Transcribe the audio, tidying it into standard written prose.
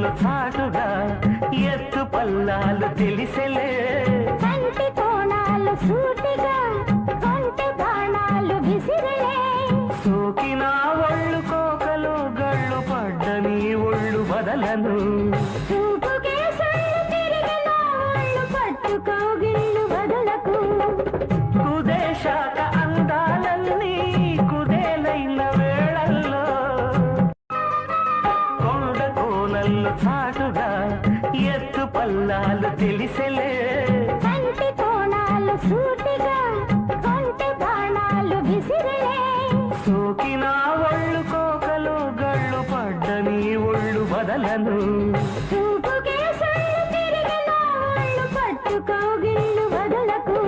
కోనల్లు చాటుగా ఎత్తు పల్లాలు తెలిసెలే కంటి కోణాలు సూటిగా కొంటె బాణాలు విసిరలే సోకిన ఒళ్ళు కోకలు గళ్ళు పడ్డ నీ ఒళ్ళు బదలను చూపుకే సళ్ళు తిరిగిన ఒళ్ళు పట్టుకోగిళ్ళు వదలకు కుదేశాక అందాలన్నీ కుదేలైన వేళల్లో కొండ కోనల్లు చాటుగా ఎత్తు పల్లాలు తెలిసెలే కంటి కోణాలు సూటిగా కొంటె బాణాలు విసిరలే సోకిన ఒళ్ళు కోకలు గళ్ళు పడ్డ నీ ఒళ్ళు బదలను చూపుకే సళ్ళు తిరిగిన ఒళ్ళు పట్టుకోగిళ్ళు వదలకు